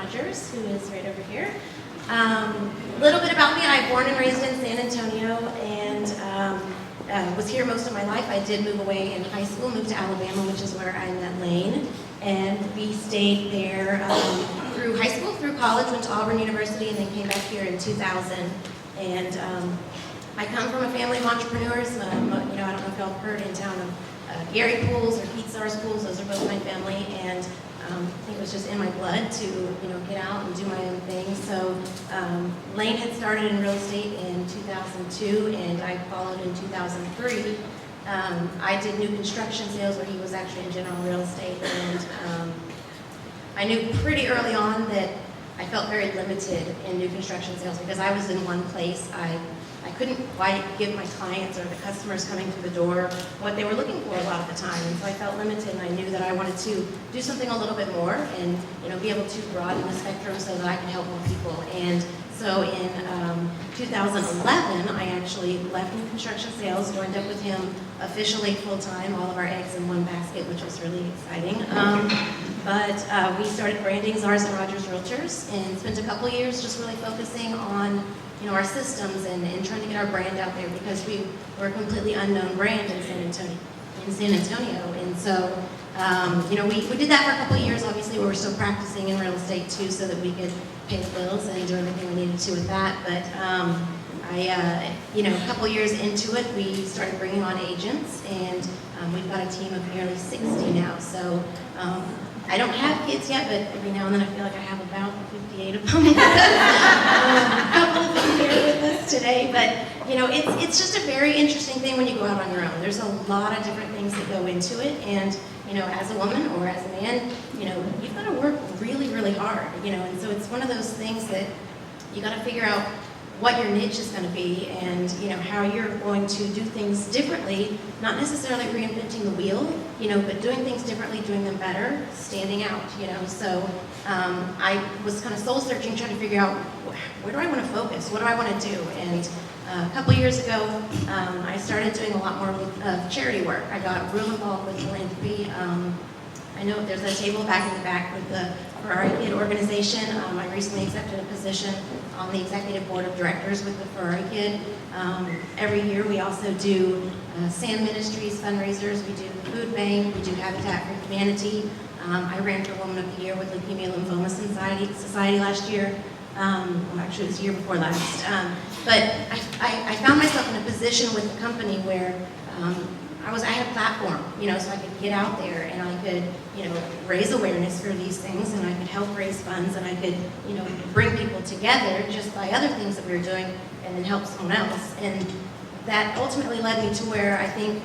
Rogers, who is right over here. A little bit about me. I'm born and raised in San Antonio, and was here most of my life. I did move away in high school, moved to Alabama, which is where I met Lane, and we stayed there through high school, through college, went to Auburn University, and then came back here in 2000. And I come from a family of entrepreneurs. I don't know if y'all heard in town of Gary Pools or Zars Pools. Those are both my family, and I think it was just in my blood to get out and do my own thing. So Lane had started in real estate in 2002, and I followed in 2003. I did new construction sales where he was actually in general real estate, and I knew pretty early on that I felt very limited in new construction sales because I was in one place. I couldn't quite give my clients or the customers coming through the door what they were looking for a lot of the time, and so I felt limited, and I knew that I wanted to do something a little bit more and be able to broaden the spectrum so that I can help more people. And so in 2011, I actually left new construction sales, joined up with him officially full-time, all of our eggs in one basket, which was really exciting. But we started branding Zars and Rogers Realtors and spent a couple years just really focusing on our systems and trying to get our brand out there because we were a completely unknown brand in San Antonio. And so, we did that for a couple of years. Obviously, we were still practicing in real estate too, so that we could pay the bills and do everything we needed to with that. But a couple of years into it, we started bringing on agents, and we've got a team of nearly 60 now. So. I don't have kids yet, but every now and then I feel like I have about 58 of them. A couple of them here with us today, but it's just a very interesting thing when you go out on your own. There's a lot of different things that go into it, and as a woman or as a man, you've got to work really, really hard, and so it's one of those things that you got to figure out what your niche is going to be, and how you're going to do things differently, not necessarily reinventing the wheel, but doing things differently, doing them better, standing out, So I was kind of soul searching, trying to figure out where do I want to focus, what do I want to do, and a couple years ago, I started doing a lot more of charity work. I got real involved with philanthropy. I know there's a table back in the back with the Ferrari Kid organization. I recently accepted a position on the executive board of directors with the Ferrari Kid. Every year we also do SAM Ministries fundraisers, we do the food bank, we do Habitat for Humanity. I ran for Woman of the Year with Leukemia Lymphoma Society last year. Well, actually it was the year before last. But I found myself in a position with the company where I had a platform, so I could get out there and I could, raise awareness for these things, and I could help raise funds, and I could, bring people together just by other things that we were doing, and then help someone else. And that ultimately led me to where I think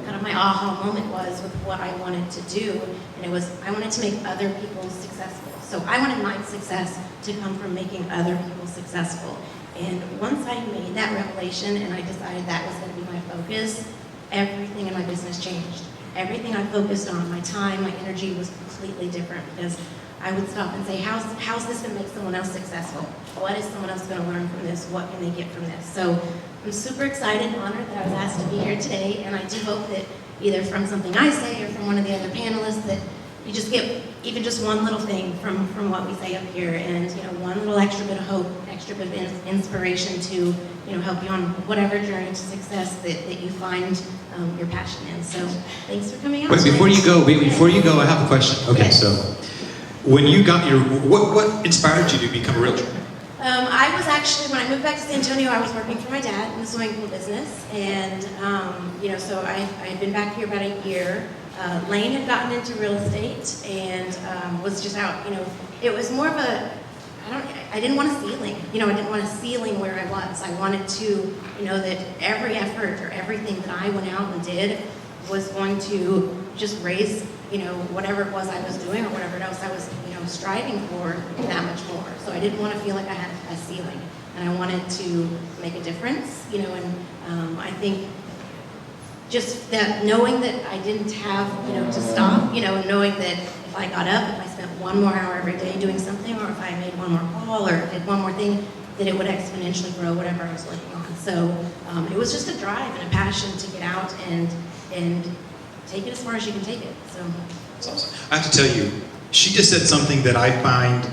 kind of my aha moment was with what I wanted to do, and it was I wanted to make other people successful. So I wanted my success to come from making other people successful. And once I made that revelation and I decided that was going to be my focus, everything in my business changed. Everything I focused on, my time, my energy was completely different because I would stop and say, how's this going to make someone else successful? What is someone else going to learn from this? What can they get from this? So I'm super excited and honored that I was asked to be here today, and I do hope that either from something I say or from one of the other panelists that you just get even just one little thing from what we say up here, and one little extra bit of hope, extra bit of inspiration to help you on whatever journey to success that you find your passion in. So thanks for coming out. Wait, before you go, I have a question. Okay, so when you got what inspired you to become a realtor? I was actually, when I moved back to San Antonio, I was working for my dad in the swimming pool business, and so I had been back here about a year. Lane had gotten into real estate and was just out. It was more of a I didn't want a ceiling. I didn't want a ceiling where I was. I wanted to, that every effort or everything that I went out and did was going to just raise, whatever it was I was doing or whatever else I was, striving for that much more. So I didn't want to feel like I had a ceiling, and I wanted to make a difference, and I think just that knowing that I didn't have, to stop, and knowing that if I got up, if I spent one more hour every day doing something, or if I made one more call or did one more thing, that it would exponentially grow whatever I was working on. So it was just a drive and a passion to get out and take it as far as you can take it. So that's awesome. I have to tell you, she just said something that I find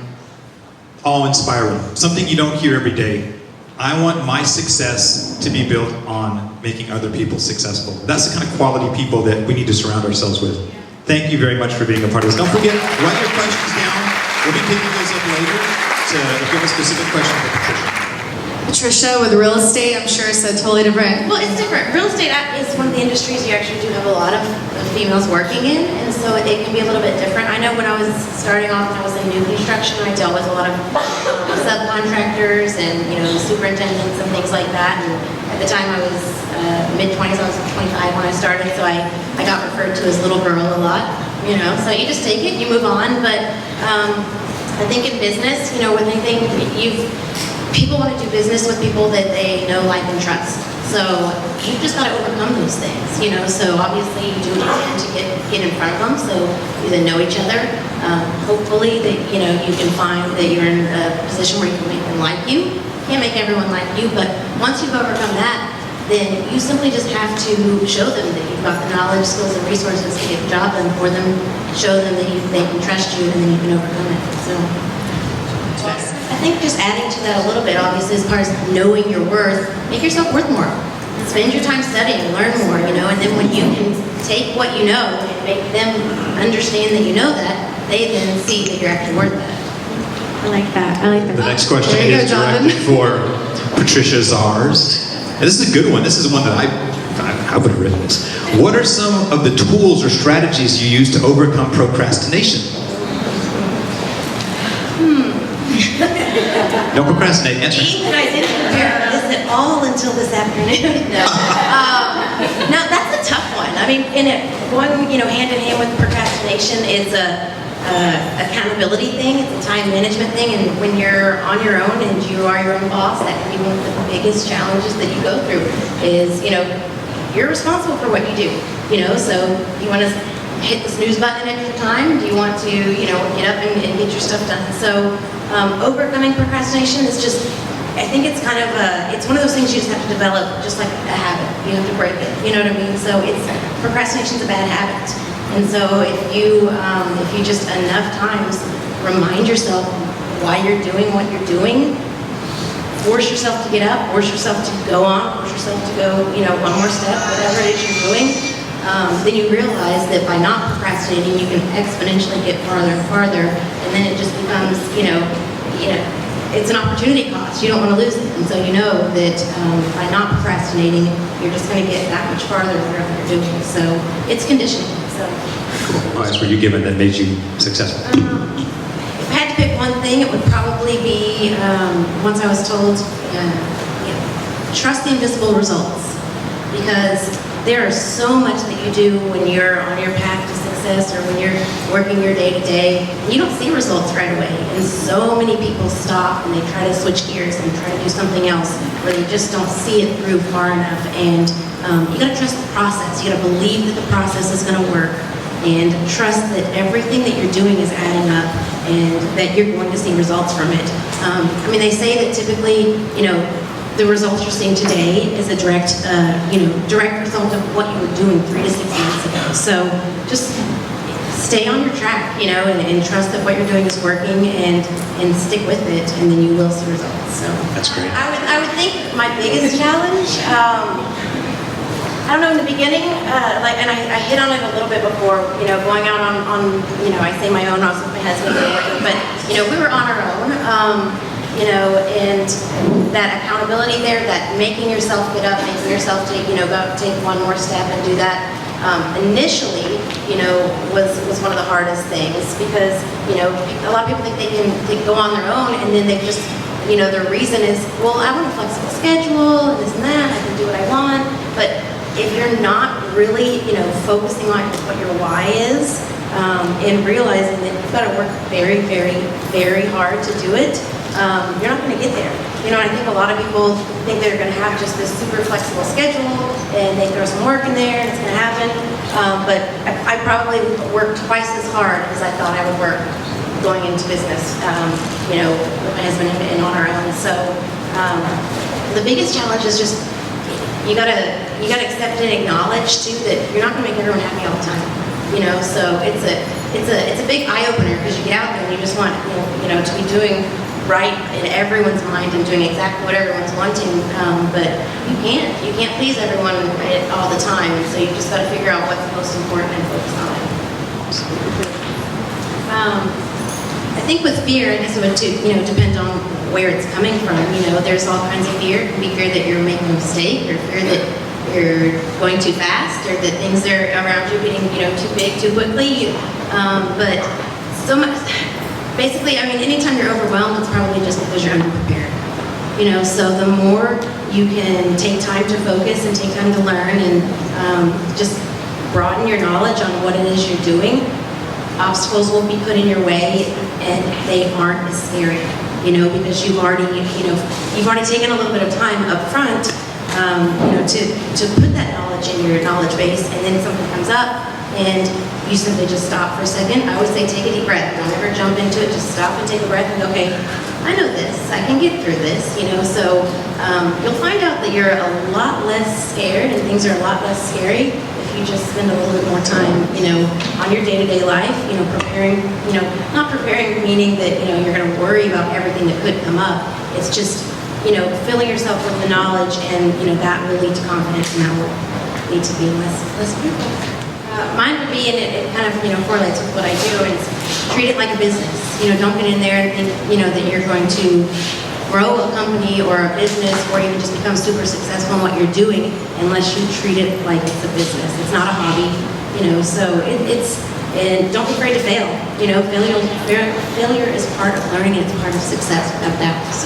awe-inspiring, something you don't hear every day. I want my success to be built on making other people successful. That's the kind of quality people that we need to surround ourselves with. Thank you very much for being a part of this. Don't forget, write your questions down. We'll be picking those up later to if you have a specific question for Patricia. Patricia, with real estate, I'm sure it's totally different. Well, it's different. Real estate is one of the industries you actually do have a lot of females working in, and so it can be a little bit different. I know when I was starting off, when I was in new construction, I dealt with a lot of subcontractors and superintendents and things like that. And at the time, I was mid-20s. I was 25 when I started, so I got referred to as little girl a lot. So you just take it, you move on. But I think in business, with anything, people want to do business with people that they know, like, and trust. So you've just got to overcome those things, So obviously you do what you can to get in front of them, so you then know each other. Hopefully that, you can find that you're in a position where you can make them like you. Can't make everyone like you, but once you've overcome that, then you simply just have to show them that you've got the knowledge, skills, and resources to get the job done for them, show them that they can trust you, and then you can overcome it. So. I think just adding to that a little bit, obviously, as far as knowing your worth, make yourself worth more. Spend your time studying, learn more, and then when you can take what you know and make them understand that you know that, they then see that you're actually worth that. I like that. I like that. The next question There you is go, Jonathan. directed for Patricia Zars. And this is a good one. This is one that I would have written this. What are some of the tools or strategies you use to overcome procrastination? Don't procrastinate. Answer. Even I didn't prepare this at all until this afternoon. No, that's a tough one. I mean, going hand in hand with procrastination is a accountability thing. It's a time management thing, and when you're on your own and you are your own boss, that can be one of the biggest challenges that you go through. Is you're responsible for what you do. So you want to hit the snooze button at your time? Do you want to get up and get your stuff done? So overcoming procrastination is just, I think it's kind of it's one of those things you just have to develop, just like a habit. You have to break it. You know what I mean? So procrastination's a bad habit. And so if you just enough times remind yourself why you're doing what you're doing, force yourself to get up, force yourself to go on, force yourself to go, one more step, whatever it is you're doing, then you realize that by not procrastinating, you can exponentially get farther and farther, and then it just becomes, it's an opportunity cost. You don't want to lose it, and so you know that by not procrastinating, you're just going to get that much farther in whatever you're doing. So it's conditioning. So. Cool. What advice were you given that made you successful? If I had to pick one thing, it would probably be once I was told, trust the invisible results, because there is so much that you do when you're on your path to success or when you're working your day-to-day, and you don't see results right away. And so many people stop and they try to switch gears and try to do something else where they just don't see it through far enough. And you gotta trust the process. You gotta believe that the process is gonna work, and trust that everything that you're doing is adding up and that you're going to see results from it. They say that typically, the results you're seeing today is a direct result of what you were doing 3 to 6 months ago. So just stay on your track, and trust that what you're doing is working, and stick with it, and then you will see results. So That's great. I would think my biggest challenge, I don't know, in the beginning, and I hit on it a little bit before, going out on I say my own, I was with my husband, but we were on our own. And that accountability there, that making yourself get up, making yourself take, go take one more step and do that, initially, was one of the hardest things, because, a lot of people think they can go on their own, and then they just, their reason is, well, I want a flexible schedule, and this and that, I can do what I want. But if you're not really, focusing on what your why is, and realizing that you've got to work very, very, very hard to do it, you're not going to get there. I think a lot of people think they're going to have just this super flexible schedule, and they throw some work in there, and it's going to happen. But I probably worked twice as hard as I thought I would work going into business, with my husband and on our own. So the biggest challenge is just you gotta accept and acknowledge too that you're not going to make everyone happy all the time. So it's a big eye opener, because you get out there and you just want to be doing right in everyone's mind and doing exactly what everyone's wanting, but you can't please everyone all the time, and so you just got to figure out what's most important and focus on it. I think with fear, I guess it would depend on where it's coming from. There's all kinds of fear. It can be fear that you're making a mistake, or fear that you're going too fast, or that things are around you getting too big too quickly. But so much. Basically, anytime you're overwhelmed, it's probably just because you're underprepared. So the more you can take time to focus and take time to learn and just broaden your knowledge on what it is you're doing, obstacles will be put in your way, and they aren't as scary. Because you've already taken a little bit of time up front, to put that knowledge in your knowledge base, and then something comes up, and you simply just stop for a second. I always say take a deep breath. Don't ever jump into it. Just stop and take a breath and go, okay, I know this. I can get through this. So you'll find out that you're a lot less scared, and things are a lot less scary if you just spend a little bit more time, on your day-to-day life, preparing, not preparing meaning that, you're going to worry about everything that could come up. It's just, filling yourself with the knowledge, and, that will lead to confidence, and that will lead to being less fearful. Mine would be, and it kind of, correlates with what I do, is treat it like a business. Don't get in there and think, that you're going to grow a company or a business or even just become super successful in what you're doing unless you treat it like it's a business. It's not a hobby, so and don't be afraid to fail. Failure is part of learning, and it's part of success without that. So